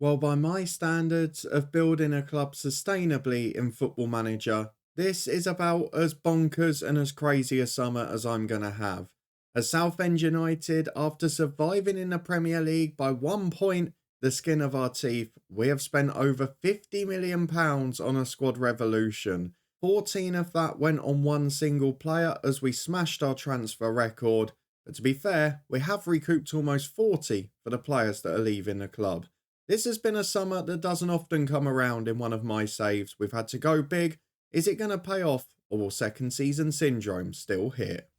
Well, by my standards of building a club sustainably in Football Manager, this is about as bonkers and as crazy a summer as I'm going to have. As Southend United, after surviving in the Premier League by 1 point, the skin of our teeth, we have spent over £50 million on a squad revolution. 14 of that went on one single player as we smashed our transfer record. But to be fair, we have recouped almost 40 for the players that are leaving the club. This has been a summer that doesn't often come around in one of my saves. We've had to go big. Is it going to pay off, or will second season syndrome still hit?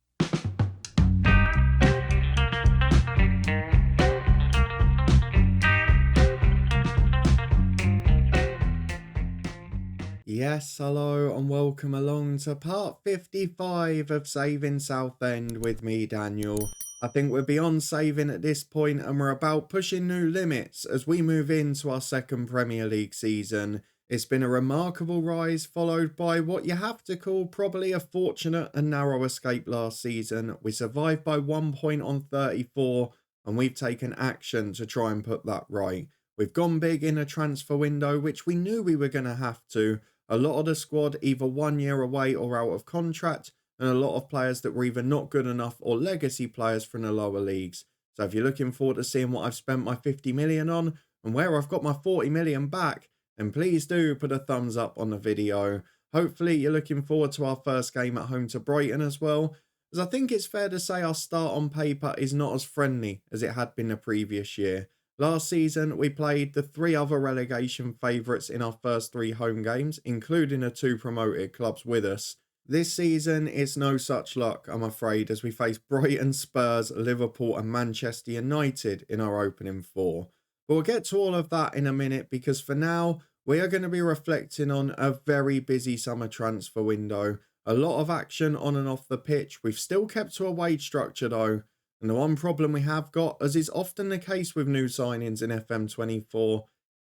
Yes, hello, and welcome along to part 55 of Saving Southend with me, Daniel. I think we're beyond saving at this point, and we're about pushing new limits as we move into our second Premier League season. It's been a remarkable rise, followed by what you have to call probably a fortunate and narrow escape last season. We survived by 1 point on 34, and we've taken action to try and put that right. We've gone big in a transfer window, which we knew we were going to have to. A lot of the squad either 1 year away or out of contract, and a lot of players that were either not good enough or legacy players from the lower leagues. So if you're looking forward to seeing what I've spent my 50 million on and where I've got my 40 million back, then please do put a thumbs up on the video. Hopefully you're looking forward to our first game at home to Brighton as well, as I think it's fair to say our start on paper is not as friendly as it had been the previous year. Last season, we played the three other relegation favourites in our first three home games, including the two promoted clubs with us. This season, it's no such luck, I'm afraid, as we face Brighton, Spurs, Liverpool and Manchester United in our opening four. But we'll get to all of that in a minute, because for now, we are going to be reflecting on a very busy summer transfer window. A lot of action on and off the pitch. We've still kept to a wage structure though. And the one problem we have got, as is often the case with new signings in FM24,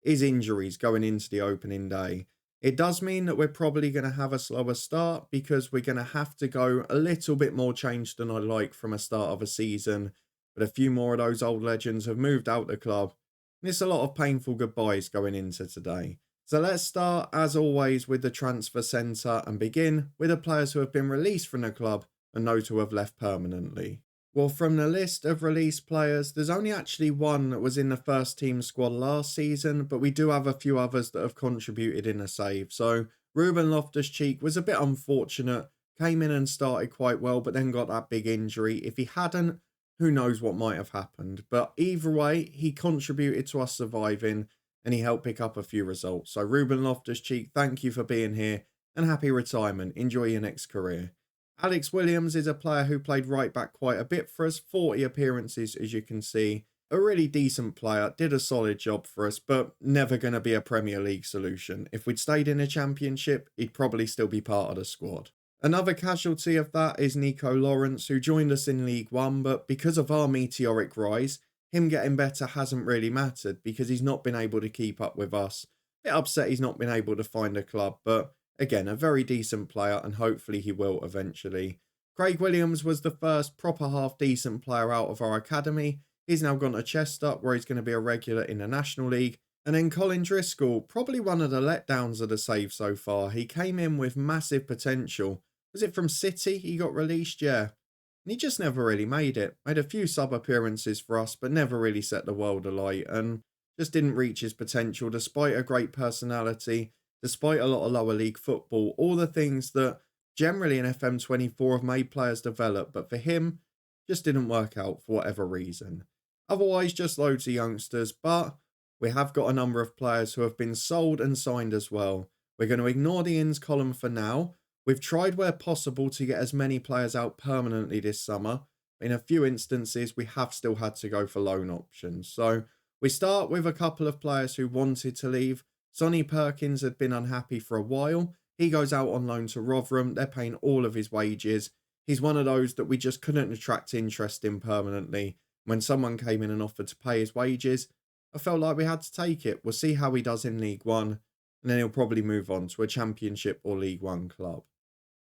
is injuries going into the opening day. It does mean that we're probably going to have a slower start because we're going to have to go a little bit more changed than I like from a start of a season. But a few more of those old legends have moved out the club. And it's a lot of painful goodbyes going into today. So let's start, as always, with the transfer centre and begin with the players who have been released from the club and those who have left permanently. Well, from the list of released players, there's only actually one that was in the first team squad last season, but we do have a few others that have contributed in a save. So Ruben Loftus-Cheek was a bit unfortunate, came in and started quite well, but then got that big injury. If he hadn't, who knows what might have happened. But either way, he contributed to us surviving and he helped pick up a few results. So Ruben Loftus-Cheek, thank you for being here and happy retirement. Enjoy your next career. Alex Williams is a player who played right back quite a bit for us, 40 appearances as you can see. A really decent player, did a solid job for us, but never going to be a Premier League solution. If we'd stayed in a Championship, he'd probably still be part of the squad. Another casualty of that is Nico Lawrence, who joined us in League One, but because of our meteoric rise, him getting better hasn't really mattered because he's not been able to keep up with us. Bit upset he's not been able to find a club, but again, a very decent player and hopefully he will eventually. Craig Williams was the first proper half-decent player out of our academy. He's now gone to Chester where he's going to be a regular in the National League. And then Colin Driscoll, probably one of the letdowns of the save so far. He came in with massive potential. Was it from City he got released? Yeah. And he just never really made it. Made a few sub-appearances for us but never really set the world alight and just didn't reach his potential despite a great personality. Despite a lot of lower league football, all the things that generally in FM24 have made players develop, but for him, just didn't work out for whatever reason. Otherwise, just loads of youngsters, but we have got a number of players who have been sold and signed as well. We're going to ignore the ins column for now. We've tried where possible to get as many players out permanently this summer. In a few instances, we have still had to go for loan options. So we start with a couple of players who wanted to leave. Sonny Perkins had been unhappy for a while. He goes out on loan to Rotherham. They're paying all of his wages. He's one of those that we just couldn't attract interest in permanently. When someone came in and offered to pay his wages, I felt like we had to take it. We'll see how he does in League One, and then he'll probably move on to a Championship or League One club.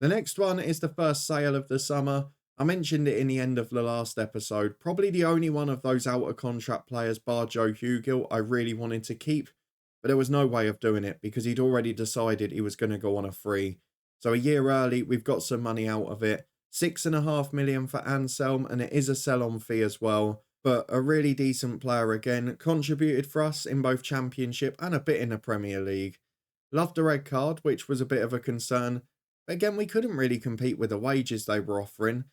The next one is the first sale of the summer. I mentioned it in the end of the last episode, probably the only one of those out of contract players bar Joe Hugill I really wanted to keep, but there was no way of doing it because he'd already decided he was going to go on a free. So a year early, we've got some money out of it. 6.5 million for Anselm, and it is a sell-on fee as well. But a really decent player again, contributed for us in both Championship and a bit in the Premier League. Loved the red card, which was a bit of a concern. But again, we couldn't really compete with the wages they were offering.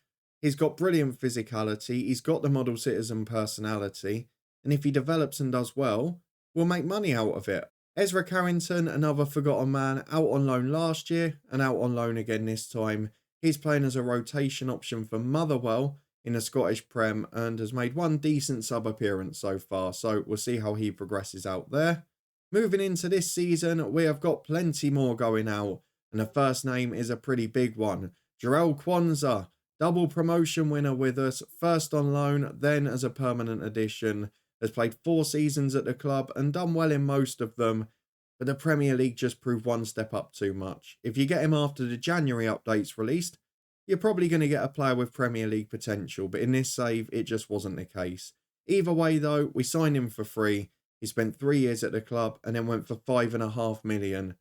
He's got brilliant physicality, he's got the model citizen personality, and if he develops and does well, we'll make money out of it. Ezra Carrington, another forgotten man, out on loan last year and out on loan again this time. He's playing as a rotation option for Motherwell in the Scottish Prem and has made one decent sub appearance so far, so we'll see how he progresses out there. Moving into this season, we have got plenty more going out, and the first name is a pretty big one. Jarell Kwanzaa, double promotion winner with us, first on loan, then as a permanent addition. Has played 4 seasons at the club and done well in most of them, but the Premier League just proved one step up too much. If you get him after the January updates released, you're probably going to get a player with Premier League potential, but in this save, it just wasn't the case. Either way though, we signed him for free. He spent 3 years at the club and then went for 5.5 million.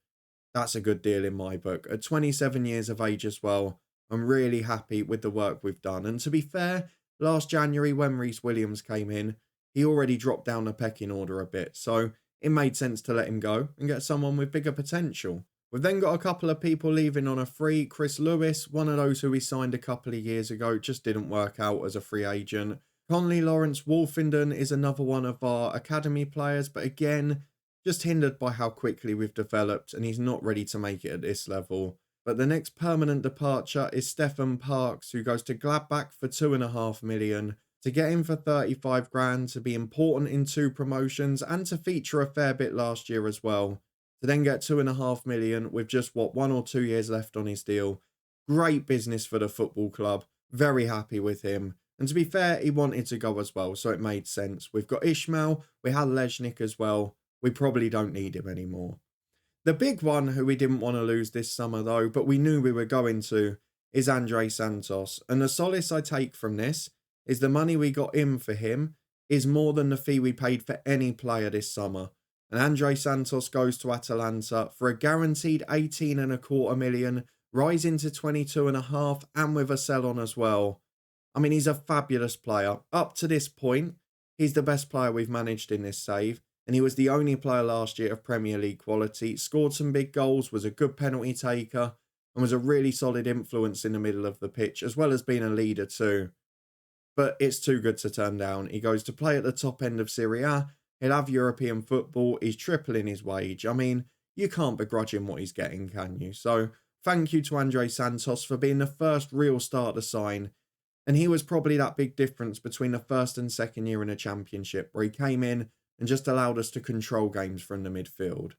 That's a good deal in my book. At 27 years of age as well, I'm really happy with the work we've done. And to be fair, last January when Reece Williams came in, he already dropped down the pecking order a bit, so it made sense to let him go and get someone with bigger potential. We've then got a couple of people leaving on a free. Chris Lewis, one of those who we signed a couple of years ago, just didn't work out as a free agent. Conley Lawrence Wolfenden is another one of our academy players, but again, just hindered by how quickly we've developed and he's not ready to make it at this level. But the next permanent departure is Stefan Parks, who goes to Gladbach for 2.5 million. To get him for 35 grand, to be important in 2 promotions and to feature a fair bit last year as well. To then get 2.5 million with just 1 or 2 years left on his deal. Great business for the football club. Very happy with him. And to be fair, he wanted to go as well, so it made sense. We've got Ishmael, we had Lejnik as well. We probably don't need him anymore. The big one who we didn't want to lose this summer though, but we knew we were going to, is Andre Santos. And the solace I take from this is the money we got in for him is more than the fee we paid for any player this summer. And Andre Santos goes to Atalanta for a guaranteed 18.25 million, rising to 22.5 and with a sell-on as well. I mean, he's a fabulous player. Up to this point, he's the best player we've managed in this save. And he was the only player last year of Premier League quality, scored some big goals, was a good penalty taker, and was a really solid influence in the middle of the pitch, as well as being a leader too. But it's too good to turn down. He goes to play at the top end of Serie A. He'll have European football. He's tripling his wage. I mean, you can't begrudge him what he's getting, can you? So thank you to Andre Santos for being the first real star to sign. And he was probably that big difference between the first and second year in the Championship, where he came in and just allowed us to control games from the midfield.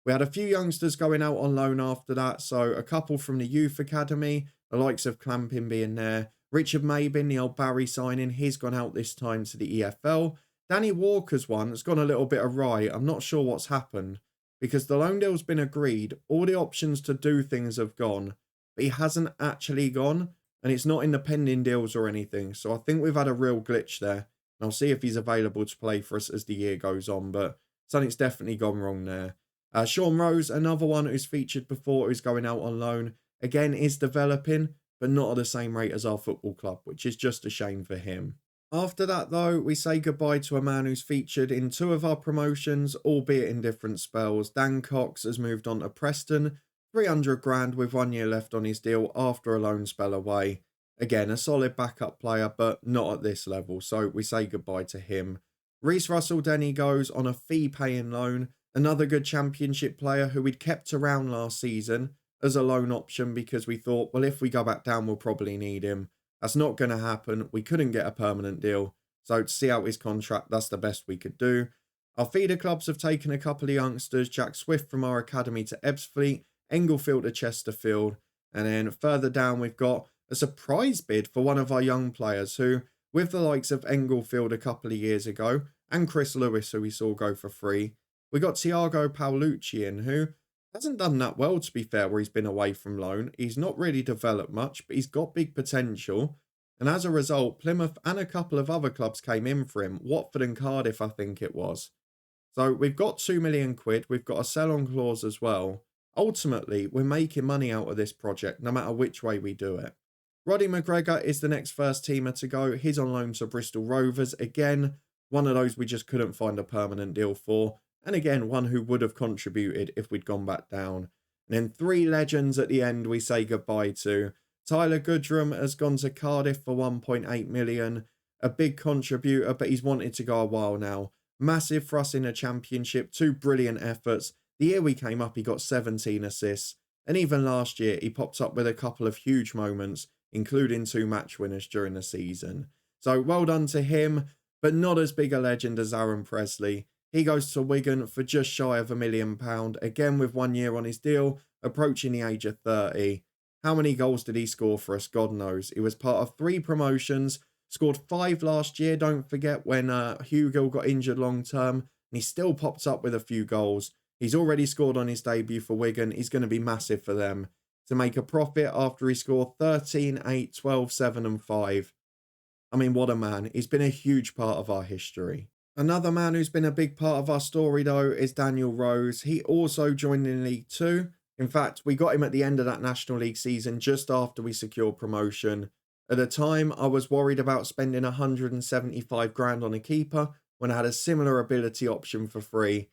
We had a few youngsters going out on loan after that, so a couple from the youth academy, the likes of Clampin being there. Richard Mabin, the old Barry signing, he's gone out this time to the EFL. Danny Walker's one has gone a little bit awry. I'm not sure what's happened because the loan deal's been agreed. All the options to do things have gone, but he hasn't actually gone, and it's not in the pending deals or anything. So I think we've had a real glitch there. And I'll see if he's available to play for us as the year goes on, but something's definitely gone wrong there. Sean Rose, another one who's featured before, who's going out on loan, again is developing, but not at the same rate as our football club, which is just a shame for him. After that, though, we say goodbye to a man who's featured in 2 of our promotions, albeit in different spells. Dan Cox has moved on to Preston, 300 grand with 1 year left on his deal after a loan spell away. Again, a solid backup player, but not at this level, so we say goodbye to him. Reece Russell-Denny goes on a fee-paying loan, another good Championship player who we'd kept around last season as a loan option because we thought, well, if we go back down, we'll probably need him. That's not going to happen. We couldn't get a permanent deal. So to see out his contract, that's the best we could do. Our feeder clubs have taken a couple of youngsters, Jack Swift from our academy to Ebbsfleet, Englefield to Chesterfield. And then further down, we've got a surprise bid for one of our young players who, with the likes of Englefield a couple of years ago, and Chris Lewis, who we saw go for free, we got Tiago Paolucci in, who hasn't done that well, to be fair, where he's been away from loan. He's not really developed much, but he's got big potential. And as a result, Plymouth and a couple of other clubs came in for him, Watford and Cardiff, I think it was. So we've got 2 million quid, we've got a sell-on clause as well. Ultimately, we're making money out of this project, no matter which way we do it. Roddy McGregor is the next first teamer to go. He's on loan to Bristol Rovers. Again, one of those we just couldn't find a permanent deal for. And again, one who would have contributed if we'd gone back down. And then 3 legends at the end we say goodbye to. Tyler Goodrum has gone to Cardiff for 1.8 million. A big contributor, but he's wanted to go a while now. Massive for us in the Championship. 2 brilliant efforts. The year we came up, he got 17 assists. And even last year, he popped up with a couple of huge moments, including 2 match winners during the season. So well done to him, but not as big a legend as Aaron Presley. He goes to Wigan for just shy of £1 million, again with 1 year on his deal, approaching the age of 30. How many goals did he score for us? God knows. He was part of 3 promotions, scored 5 last year, don't forget, when Hugo got injured long term, and he still popped up with a few goals. He's already scored on his debut for Wigan. He's going to be massive for them to make a profit after he scored 13, 8, 12, 7 and 5. I mean, what a man. He's been a huge part of our history. Another man who's been a big part of our story, though, is Daniel Rose. He also joined in League 2. In fact, we got him at the end of that National League season, just after we secured promotion. At the time, I was worried about spending 175 grand on a keeper when I had a similar ability option for free.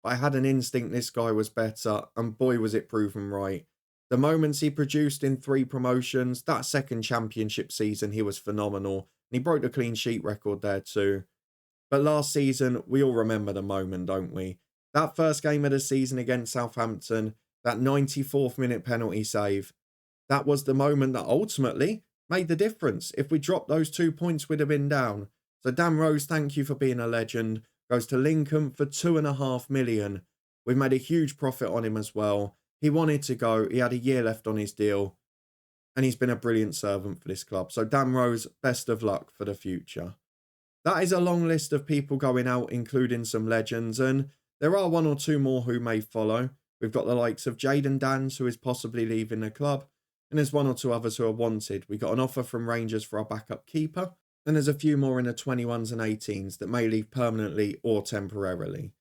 But I had an instinct this guy was better, and boy was it proven right. The moments he produced in 3 promotions, that second Championship season, he was phenomenal. And he broke the clean sheet record there too. But last season, we all remember the moment, don't we? That first game of the season against Southampton, that 94th minute penalty save. That was the moment that ultimately made the difference. If we dropped those 2 points, we'd have been down. So Dan Rose, thank you for being a legend. Goes to Lincoln for 2.5 million. We've made a huge profit on him as well. He wanted to go. He had a year left on his deal. And he's been a brilliant servant for this club. So Dan Rose, best of luck for the future. That is a long list of people going out, including some legends. And there are 1 or 2 more who may follow. We've got the likes of Jayden Danns, who is possibly leaving the club. And there's 1 or 2 others who are wanted. We got an offer from Rangers for our backup keeper. And there's a few more in the 21s and 18s that may leave permanently or temporarily.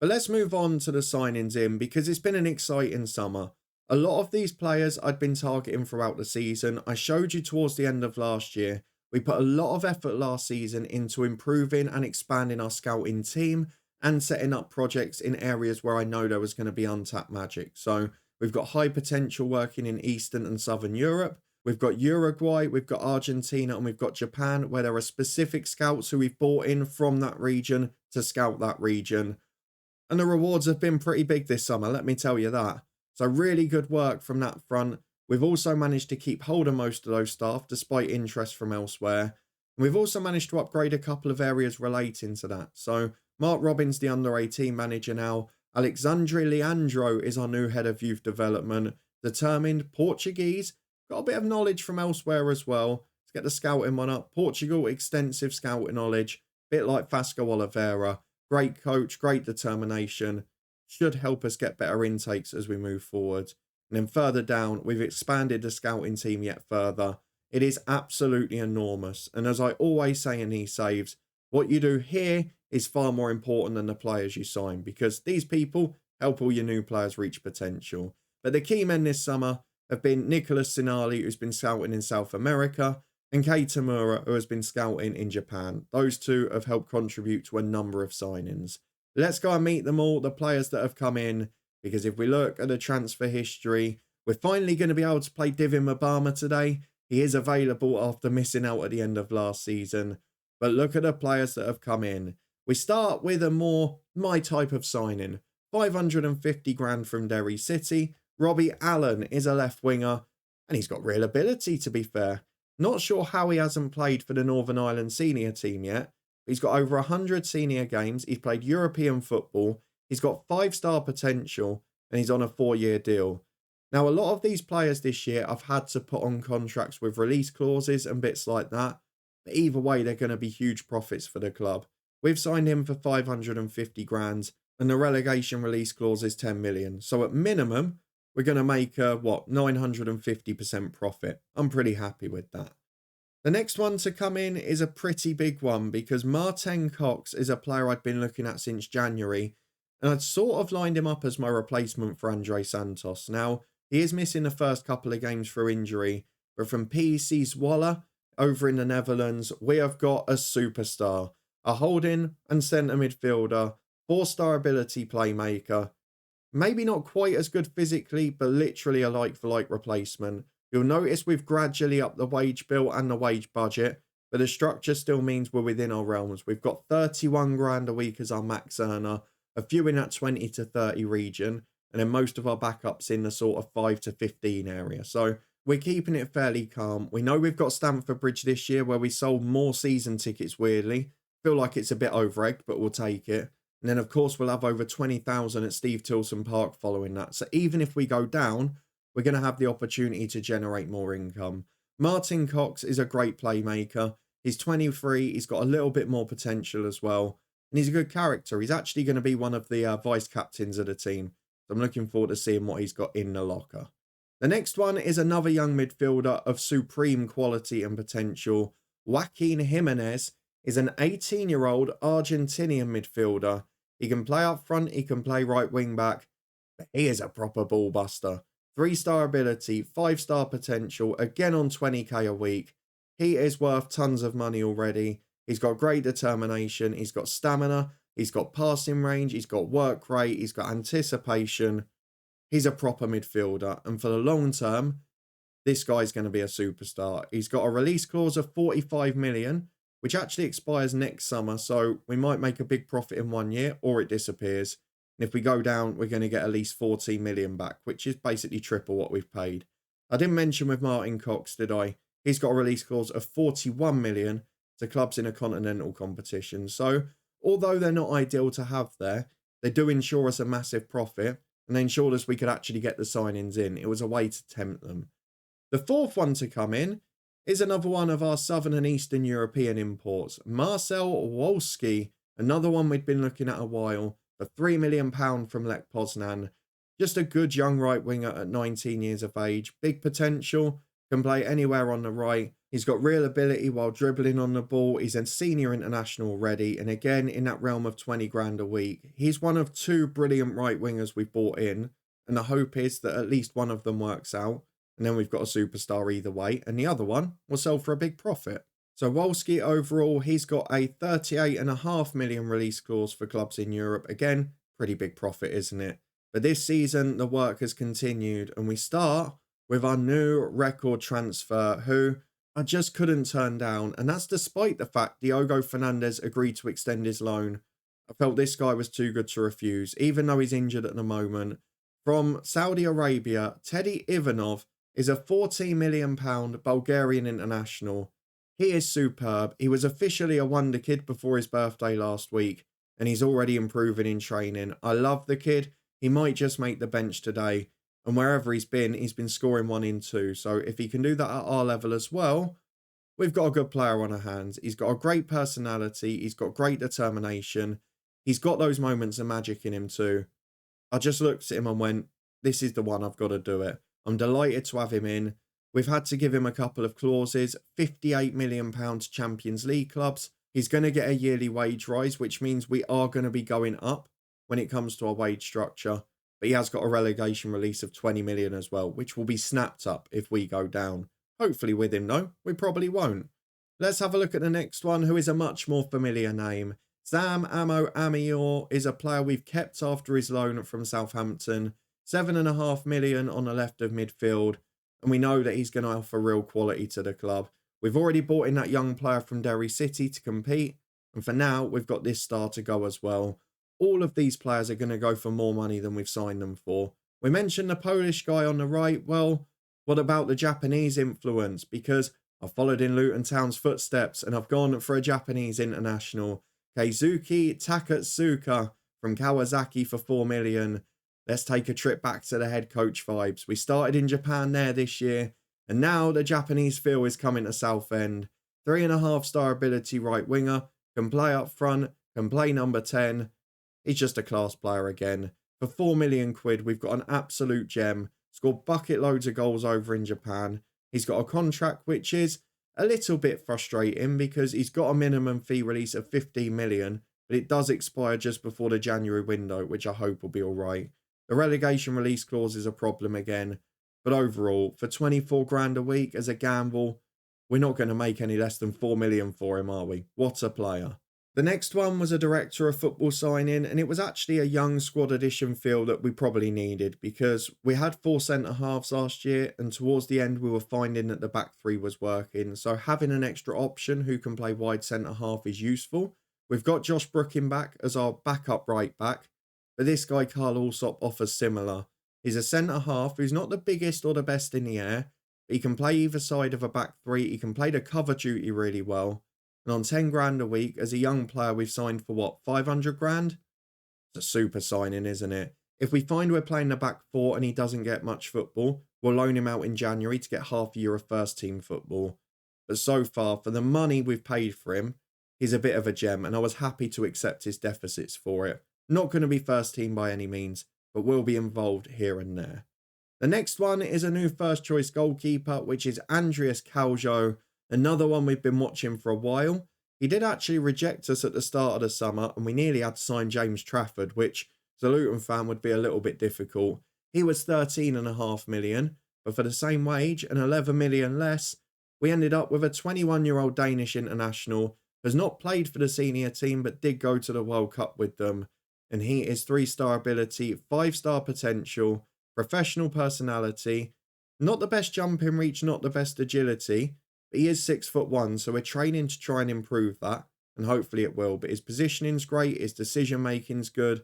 But let's move on to the signings in, because it's been an exciting summer. A lot of these players I'd been targeting throughout the season. I showed you towards the end of last year. We put a lot of effort last season into improving and expanding our scouting team and setting up projects in areas where I know there was going to be untapped magic. So we've got high potential working in Eastern and Southern Europe. We've got Uruguay, we've got Argentina, and we've got Japan, where there are specific scouts who we've brought in from that region to scout that region. And the rewards have been pretty big this summer, let me tell you that. So really good work from that front. We've also managed to keep hold of most of those staff despite interest from elsewhere. And we've also managed to upgrade a couple of areas relating to that. So Mark Robbins, the under-18 manager now. Alexandre Leandro is our new head of youth development. Determined, Portuguese. Got a bit of knowledge from elsewhere as well. Let's get the scouting one up. Portugal, extensive scouting knowledge. Bit like Vasco Oliveira. Great coach, great determination. Should help us get better intakes as we move forward. And then further down, we've expanded the scouting team yet further. It is absolutely enormous. And as I always say in these saves, what you do here is far more important than the players you sign, because these people help all your new players reach potential. But the key men this summer have been Nicholas Sinali, who's been scouting in South America, and Kei Tamura, who has been scouting in Japan. Those 2 have helped contribute to a number of signings. Let's go and meet them all, the players that have come in, because if we look at the transfer history, we're finally going to be able to play Divin Mabama today. He is available after missing out at the end of last season. But look at the players that have come in. We start with a more my type of signing. 550 grand from Derry City. Robbie Allen is a left winger, and he's got real ability, to be fair. Not sure how he hasn't played for the Northern Ireland senior team yet. He's got over 100 senior games. He's played European football. He's got 5-star potential, and he's on a 4-year deal. Now, a lot of these players this year I've had to put on contracts with release clauses and bits like that. But either way, they're going to be huge profits for the club. We've signed him for 550 grand, and the relegation release clause is 10 million. So at minimum, we're going to make a, 950% profit. I'm pretty happy with that. The next one to come in is a pretty big one because Martin Cox is a player I'd been looking at since January, and I'd sort of lined him up as my replacement for Andre Santos. Now, he is missing the first couple of games through injury, but from PEC Zwolle over in the Netherlands, we have got a superstar, a holding and centre midfielder, 4-star ability playmaker. Maybe not quite as good physically, but literally a like-for-like replacement. You'll notice we've gradually upped the wage bill and the wage budget, but the structure still means we're within our realms. We've got 31 grand a week as our max earner, a few in that 20 to 30 region, and then most of our backups in the sort of 5 to 15 area. So we're keeping it fairly calm. We know we've got Stamford Bridge this year where we sold more season tickets, weirdly. Feel like it's a bit over-egged, but we'll take it. And then, of course, we'll have over 20,000 at Steve Tilson Park following that. So even if we go down, we're going to have the opportunity to generate more income. Martin Cox is a great playmaker. He's 23. He's got a little bit more potential as well. And he's a good character. He's actually going to be one of the vice captains of the team. So I'm looking forward to seeing what he's got in the locker. The next one is another young midfielder of supreme quality and potential. Joaquin Jimenez is an 18-year-old Argentinian midfielder. He can play up front, he can play right wing back, but he is a proper ball buster. 3-star ability, 5-star potential, again on 20k a week. He is worth tons of money already. He's got great determination, he's got stamina, he's got passing range, he's got work rate, he's got anticipation. He's a proper midfielder, and for the long term, this guy's going to be a superstar. He's got a release clause of 45 million, which actually expires next summer, so we might make a big profit in 1 year, or it disappears. And if we go down, we're going to get at least 14 million back, which is basically triple what we've paid. I didn't mention with Martin Cox, did I? He's got a release clause of 41 million to clubs in a continental competition. So, although they're not ideal to have there, they do ensure us a massive profit, and they ensured us we could actually get the signings in. It was a way to tempt them. The fourth one to come in is another one of our Southern and Eastern European imports. Marcel Wolski, another one we'd been looking at a while, for £3 million from Lech Poznan. Just a good young right winger at 19 years of age. Big potential, can play anywhere on the right. He's got real ability while dribbling on the ball. He's a senior international already, and again in that realm of 20 grand a week. He's one of 2 brilliant right wingers we've bought in, and the hope is that at least one of them works out. And then we've got a superstar either way, and the other one will sell for a big profit. So Wolski overall, he's got a 38.5 million release clause for clubs in Europe. Again, pretty big profit, isn't it? But this season, the work has continued, and we start with our new record transfer, who I just couldn't turn down. And that's despite the fact Diogo Fernandez agreed to extend his loan. I felt this guy was too good to refuse, even though he's injured at the moment. From Saudi Arabia, Teddy Ivanov is a £14 million Bulgarian international. He is superb. He was officially a wonder kid before his birthday last week, and he's already improving in training. I love the kid. He might just make the bench today, and wherever he's been scoring 1 in 2. So if he can do that at our level as well, we've got a good player on our hands. He's got a great personality. He's got great determination. He's got those moments of magic in him too. I just looked at him and went, this is the one, I've got to do it. I'm delighted to have him in. We've had to give him a couple of clauses, £58 million Champions League clubs. He's going to get a yearly wage rise, which means we are going to be going up when it comes to our wage structure. But he has got a relegation release of 20 million as well, which will be snapped up if we go down. Hopefully with him, though. We probably won't. Let's have a look at the next one, who is a much more familiar name. Sam Amo Amior is a player we've kept after his loan from Southampton. 7.5 million on the left of midfield, and we know that he's going to offer real quality to the club. We've already bought in that young player from Derry City to compete, and for now, we've got this star to go as well. All of these players are going to go for more money than we've signed them for. We mentioned the Polish guy on the right. Well, what about the Japanese influence? Because I've followed in Luton Town's footsteps, and I've gone for a Japanese international. Keizuki Takatsuka from Kawasaki for 4 million. Let's take a trip back to the head coach vibes. We started in Japan there this year, and now the Japanese feel is coming to Southend. 3.5-star ability right winger, can play up front, can play number 10. He's just a class player again. For 4 million quid, we've got an absolute gem. Scored bucket loads of goals over in Japan. He's got a contract which is a little bit frustrating because he's got a minimum fee release of 15 million, but it does expire just before the January window, which I hope will be alright. The relegation release clause is a problem again, but overall, for 24 grand a week as a gamble, we're not going to make any less than 4 million for him, are we? What a player. The next one was a director of football signing, and it was actually a young squad addition feel that we probably needed because we had 4 centre-halves last year, and towards the end we were finding that the back three was working, so having an extra option who can play wide centre-half is useful. We've got Josh Brooking back as our backup right back, but this guy Carl Allsop offers similar. He's a centre-half who's not the biggest or the best in the air, but he can play either side of a back three, he can play the cover duty really well. And on 10 grand a week, as a young player, we've signed for what, 500 grand? It's a super signing, isn't it? If we find we're playing the back four and he doesn't get much football, we'll loan him out in January to get half a year of first team football. But so far, for the money we've paid for him, he's a bit of a gem, and I was happy to accept his deficits for it. Not going to be first team by any means, but will be involved here and there. The next one is a new first choice goalkeeper, which is Andreas Caljo. Another one we've been watching for a while. He did actually reject us at the start of the summer, and we nearly had to sign James Trafford, which as a Luton fan would be a little bit difficult. He was 13.5 million, but for the same wage and 11 million less, we ended up with a 21-year-old Danish international, has not played for the senior team but did go to the World Cup with them, and he is 3-star ability, 5-star potential, professional personality, not the best jumping reach, not the best agility, but he is 6'1", so we're training to try and improve that, and hopefully it will. But his positioning's great, his decision making's good,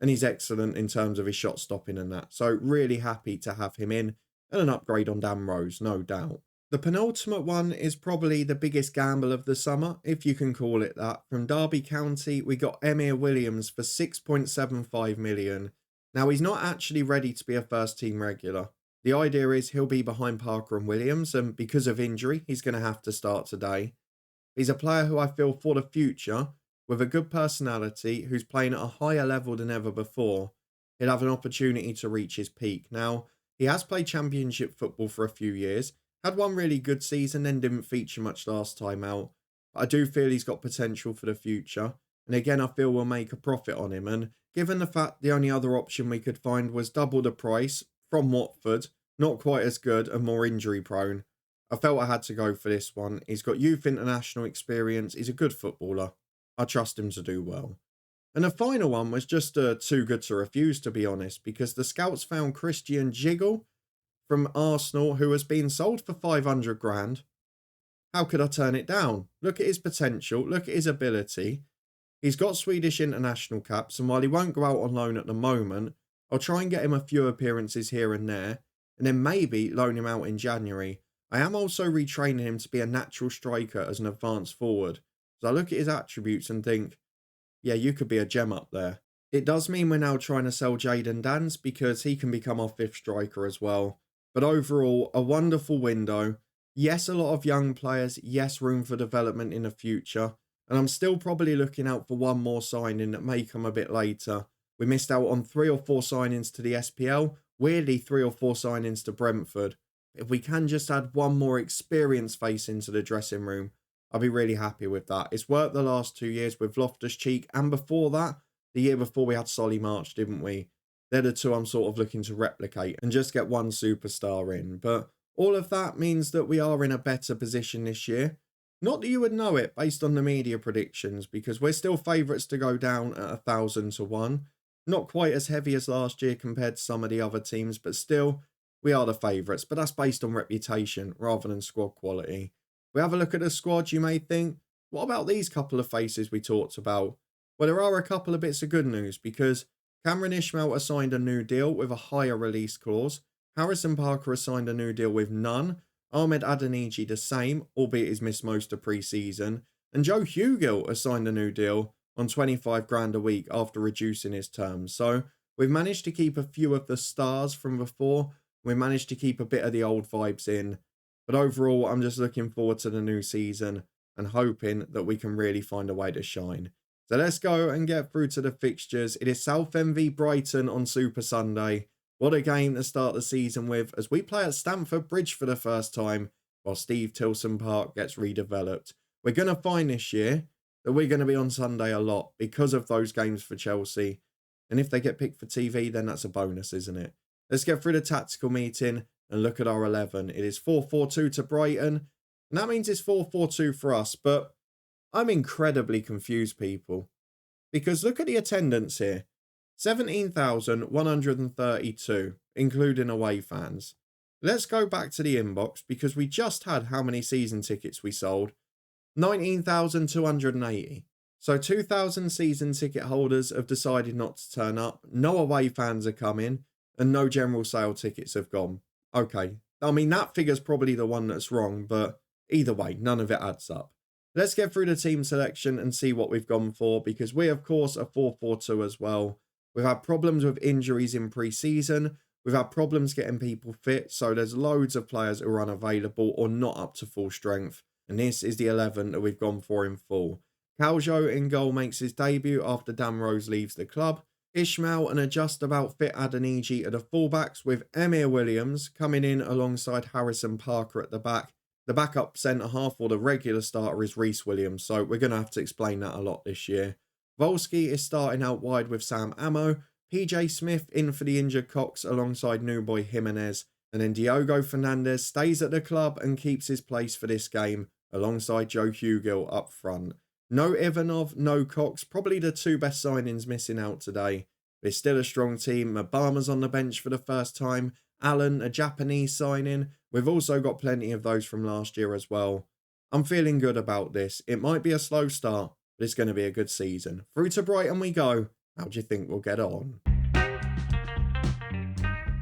and he's excellent in terms of his shot stopping and that. So really happy to have him in, and an upgrade on Dan Rose, no doubt. The penultimate one is probably the biggest gamble of the summer, if you can call it that. From Derby County, we got Emir Williams for 6.75 million. Now, he's not actually ready to be a first team regular. The idea is he'll be behind Parker and Williams, and because of injury, he's going to have to start today. He's a player who I feel for the future, with a good personality, who's playing at a higher level than ever before. He'll have an opportunity to reach his peak. Now, he has played championship football for a few years, had one really good season, then didn't feature much last time out. But I do feel he's got potential for the future, and again, I feel we'll make a profit on him. And given the fact the only other option we could find was double the price from Watford, not quite as good and more injury prone, I felt I had to go for this one. He's got youth international experience, he's a good footballer. I trust him to do well. And the final one was just too good to refuse, to be honest, because the scouts found Christian Jiggle from Arsenal, who has been sold for 500 grand. How could I turn it down? Look at his potential, look at his ability. He's got Swedish international caps, and while he won't go out on loan at the moment, I'll try and get him a few appearances here and there, and then maybe loan him out in January. I am also retraining him to be a natural striker as an advanced forward. So I look at his attributes and think, yeah, you could be a gem up there. It does mean we're now trying to sell Jayden Danns because he can become our 5th striker as well. But overall, a wonderful window. Yes, a lot of young players. Yes, room for development in the future. And I'm still probably looking out for one more signing that may come a bit later. We missed out on 3 or 4 signings to the SPL. Weirdly, 3 or 4 signings to Brentford. If we can just add one more experienced face into the dressing room, I'll be really happy with that. It's worked the last 2 years with Loftus-Cheek, and before that, the year before we had Solly March, didn't we? They're the two I'm sort of looking to replicate and just get one superstar in. But all of that means that we are in a better position this year. Not that you would know it based on the media predictions, because we're still favourites to go down at 1,000 to 1. Not quite as heavy as last year compared to some of the other teams, but still, we are the favourites. But that's based on reputation rather than squad quality. We have a look at the squad, you may think, what about these couple of faces we talked about? Well, there are a couple of bits of good news, because Cameron Ishmael has signed a new deal with a higher release clause. Harrison Parker has signed a new deal with none. Ahmed Adeniji the same, albeit he's missed most of pre-season. And Joe Hugill has signed a new deal on 25 grand a week after reducing his terms. So we've managed to keep a few of the stars from before. We managed to keep a bit of the old vibes in. But overall, I'm just looking forward to the new season and hoping that we can really find a way to shine. So let's go and get through to the fixtures. It is Southend v Brighton on Super Sunday. What a game to start the season with, as we play at Stamford Bridge for the first time. while Steve Tilson Park gets redeveloped. We're going to find this year that we're going to be on Sunday a lot because of those games for Chelsea. And if they get picked for TV, then that's a bonus, isn't it? Let's get through the tactical meeting and look at our 11. It is 4-4-2 to Brighton. And that means it's 4-4-2 for us. But I'm incredibly confused, people. Because look at the attendance here. 17,132, including away fans. Let's go back to the inbox because we just had how many season tickets we sold? 19,280. So 2,000 season ticket holders have decided not to turn up. No away fans are coming and no general sale tickets have gone. Okay. I mean, that figure's probably the one that's wrong, but either way, none of it adds up. Let's get through the team selection and see what we've gone for because we, of course, are 4-4-2 as well. We've had problems with injuries in pre-season. We've had problems getting people fit. So there's loads of players who are unavailable or not up to full strength. And this is the 11 that we've gone for in full. Caljo in goal makes his debut after Dan Rose leaves the club. Ishmael and a just about fit Adeniji are the fullbacks with Emir Williams coming in alongside Harrison Parker at the back. The backup centre-half or the regular starter is Reece Williams, so we're going to have to explain that a lot this year. Volsky is starting out wide with Sam Ammo. PJ Smith in for the injured Cox alongside new boy Jimenez. And then Diogo Fernandez stays at the club and keeps his place for this game alongside Joe Hugill up front. No Ivanov, no Cox, probably the two best signings missing out today. But it's still a strong team. Obama's on the bench for the first time. Allen, a Japanese signing. We've also got plenty of those from last year as well. I'm feeling good about this. It might be a slow start, but it's going to be a good season. Through to Brighton we go. How do you think we'll get on?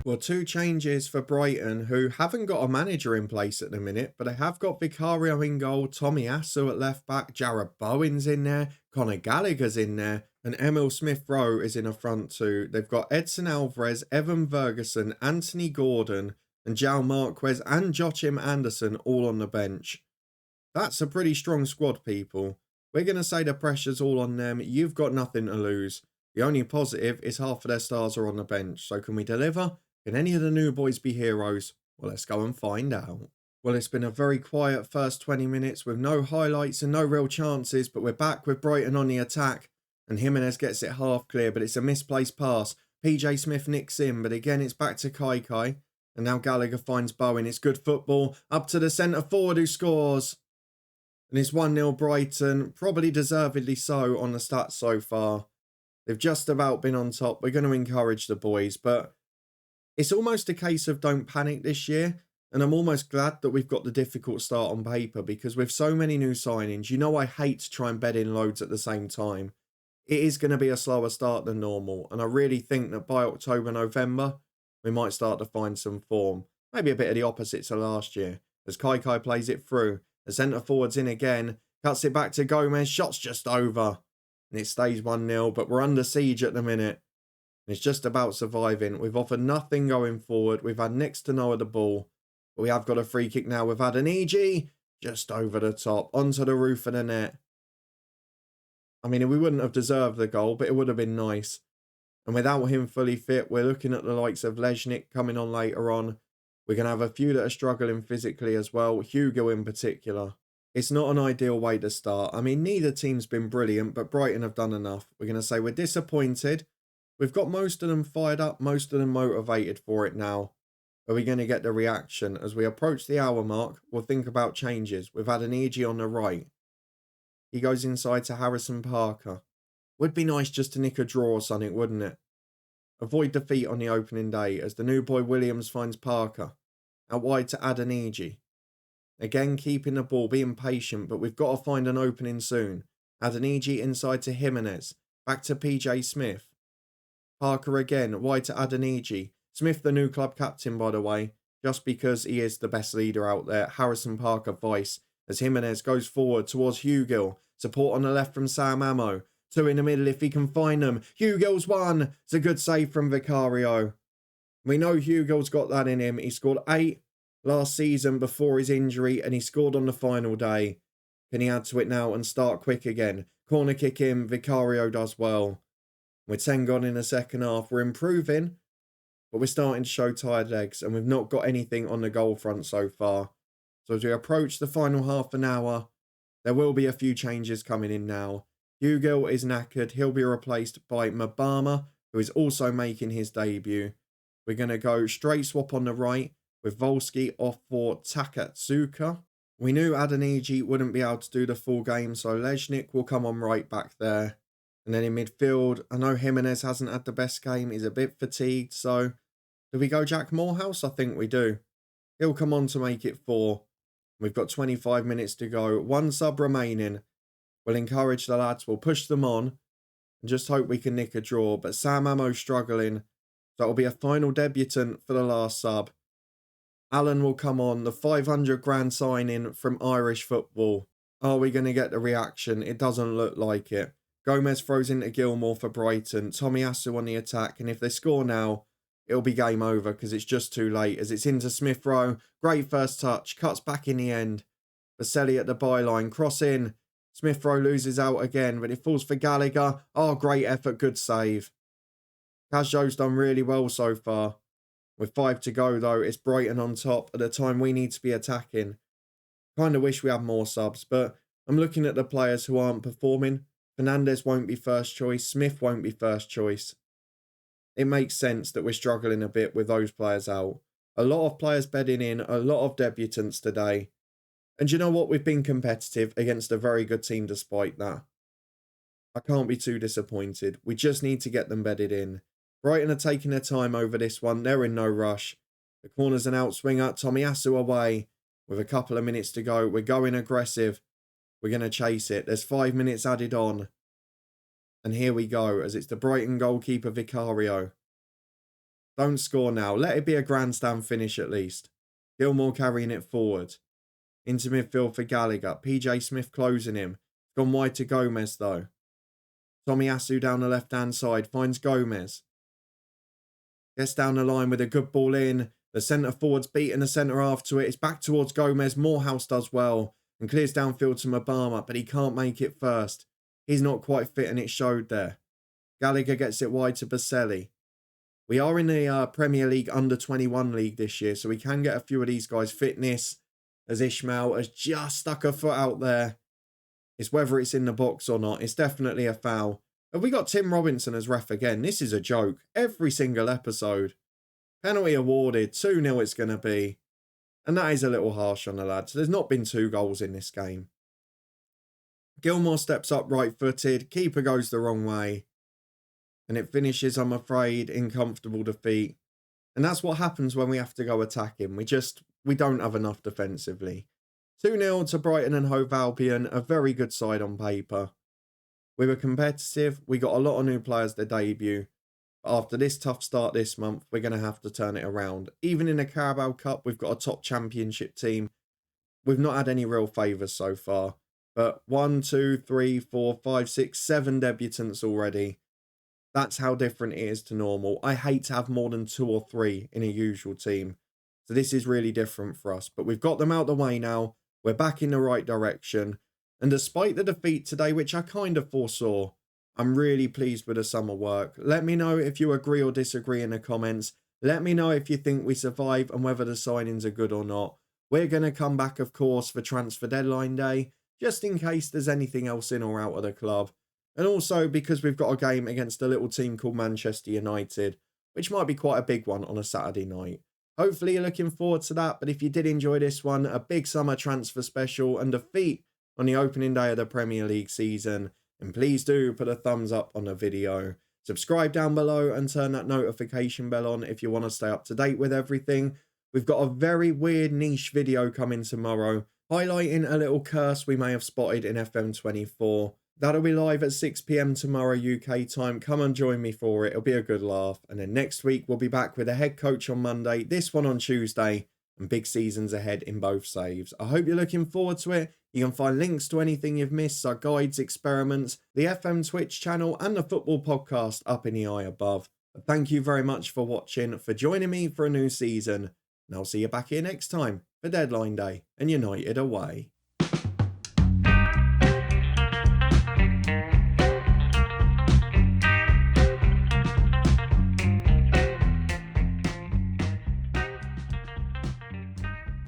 Well, two changes for Brighton, who haven't got a manager in place at the minute, but they have got Vicario in goal, Tommy Asu at left back, Jarrod Bowen's in there, Conor Gallagher's in there, and Emil Smith-Rowe is in a front two. They've got Edson Alvarez, Evan Ferguson, Anthony Gordon, and João Marquez and Joachim Anderson all on the bench. That's a pretty strong squad, people. We're going to say the pressure's all on them. You've got nothing to lose. The only positive is half of their stars are on the bench. So can we deliver? Can any of the new boys be heroes? Well, let's go and find out. Well, it's been a very quiet first 20 minutes with no highlights and no real chances, but we're back with Brighton on the attack. And Jimenez gets it half clear, but it's a misplaced pass. PJ Smith nicks in, but again it's back to Kai. And now Gallagher finds Bowen. It's good football. Up to the centre forward who scores. And it's 1-0 Brighton. Probably deservedly so on the stats so far. They've just about been on top. We're going to encourage the boys, but it's almost a case of don't panic this year. And I'm almost glad that we've got the difficult start on paper because with so many new signings, you know I hate to try and bed in loads at the same time. It is going to be a slower start than normal. And I really think that by October, November, we might start to find some form. Maybe a bit of the opposite to last year. As Kai plays it through. The centre forward's in again. Cuts it back to Gomez. Shot's just over. And it stays 1-0. But we're under siege at the minute. And it's just about surviving. We've offered nothing going forward. We've had next to no of the ball. But we have got a free kick now. We've had an EG. Just over the top. Onto the roof of the net. I mean, we wouldn't have deserved the goal, but it would have been nice. And without him fully fit, we're looking at the likes of Lejnik coming on later on. We're going to have a few that are struggling physically as well, Hugo in particular. It's not an ideal way to start. I mean, neither team's been brilliant, but Brighton have done enough. We're going to say we're disappointed. We've got most of them fired up, most of them motivated for it now. Are we going to get the reaction? As we approach the hour mark, we'll think about changes. We've had an EG on the right. He goes inside to Harrison Parker. Would be nice just to nick a draw or something, wouldn't it? Avoid defeat on the opening day as the new boy Williams finds Parker. Out wide to Adeniji. Again, keeping the ball, being patient, but we've got to find an opening soon. Adeniji inside to Jimenez. Back to PJ Smith. Parker again, wide to Adeniji. Smith, the new club captain, by the way, just because he is the best leader out there. Harrison Parker vice as Jimenez goes forward towards Hugill. Support on the left from Sam Ammo. Two in the middle if he can find them. Hugill's one. It's a good save from Vicario. We know Hugill's got that in him. He scored 8 last season before his injury and he scored on the final day. Can he add to it now and start quick again? Corner kick in. Vicario does well. With 10 gone in the second half. We're improving, but we're starting to show tired legs and we've not got anything on the goal front so far. So as we approach the final half an hour, there will be a few changes coming in now. Hugill is knackered. He'll be replaced by Mabama, who is also making his debut. We're going to go straight swap on the right with Volsky off for Takatsuka. We knew Adeniji wouldn't be able to do the full game, so Lejnik will come on right back there. And then in midfield, I know Jimenez hasn't had the best game. He's a bit fatigued, so do we go Jack Morehouse? I think we do. He'll come on to make it 4. We've got 25 minutes to go. 1 sub remaining. We'll encourage the lads. We'll push them on and just hope we can nick a draw. But Sam Ammo's struggling. So it'll be a final debutant for the last sub. Alan will come on. The 500 grand signing from Irish football. Are we going to get the reaction? It doesn't look like it. Gomez throws into Gilmore for Brighton. Tomiyasu on the attack. And if they score now, it'll be game over because it's just too late as it's into Smith Rowe. Great first touch. Cuts back in the end. Baselli at the byline. Cross in. Smith Rowe loses out again, but it falls for Gallagher. Oh, great effort. Good save. Cajo's done really well so far. With 5 to go, though, it's Brighton on top at the time we need to be attacking. Kind of wish we had more subs, but I'm looking at the players who aren't performing. Fernandez won't be first choice. Smith won't be first choice. It makes sense that we're struggling a bit with those players out. A lot of players bedding in, a lot of debutants today. And you know what? We've been competitive against a very good team despite that. I can't be too disappointed. We just need to get them bedded in. Brighton are taking their time over this one. They're in no rush. The corner's an outswinger. Tomiyasu away. With a couple of minutes to go. We're going aggressive. We're going to chase it. There's 5 minutes added on. And here we go, as it's the Brighton goalkeeper Vicario. Don't score now. Let it be a grandstand finish at least. Gilmore carrying it forward. Into midfield for Gallagher. PJ Smith closing him. Gone wide to Gomez though. Tomiyasu down the left-hand side. Finds Gomez. Gets down the line with a good ball in. The centre-forward's beating the centre-half to it. It's back towards Gomez. Morehouse does well. And clears downfield to Mabama. But he can't make it first. He's not quite fit and it showed there. Gallagher gets it wide to Baselli. We are in the Premier League under-21 league this year. So we can get a few of these guys. Fitness. As Ishmael has just stuck a foot out there. It's whether it's in the box or not. It's definitely a foul. Have we got Tim Robinson as ref again? This is a joke. Every single episode. Penalty awarded. 2-0 it's going to be. And that is a little harsh on the lads. There's not been 2 goals in this game. Gilmore steps up right-footed. Keeper goes the wrong way. And it finishes, I'm afraid, in comfortable defeat. And that's what happens when we have to go attacking. We don't have enough defensively. 2-0 to Brighton and Hove Albion, a very good side on paper. We were competitive, we got a lot of new players to debut. But after this tough start this month, we're going to have to turn it around. Even in the Carabao Cup, we've got a top championship team. We've not had any real favours so far. But 1, 2, 3, 4, 5, 6, 7 debutants already. That's how different it is to normal. I hate to have more than 2 or 3 in a usual team. So this is really different for us. But we've got them out the way now. We're back in the right direction. And despite the defeat today, which I kind of foresaw, I'm really pleased with the summer work. Let me know if you agree or disagree in the comments. Let me know if you think we survive and whether the signings are good or not. We're going to come back, of course, for transfer deadline day, just in case there's anything else in or out of the club. And also because we've got a game against a little team called Manchester United, which might be quite a big one on a Saturday night. Hopefully you're looking forward to that, but if you did enjoy this one, a big summer transfer special and defeat on the opening day of the Premier League season, and please do put a thumbs up on the video. Subscribe down below and turn that notification bell on if you want to stay up to date with everything. We've got a very weird niche video coming tomorrow, highlighting a little curse we may have spotted in FM24. That'll be live at 6 PM tomorrow UK time. Come and join me for it. It'll be a good laugh. And then next week we'll be back with a head coach on Monday, this one on Tuesday, and big seasons ahead in both saves. I hope you're looking forward to it. You can find links to anything you've missed, our guides, experiments, the FM Twitch channel, and the football podcast up in the eye above. But thank you very much for watching, for joining me for a new season. And I'll see you back here next time for Deadline Day and United away.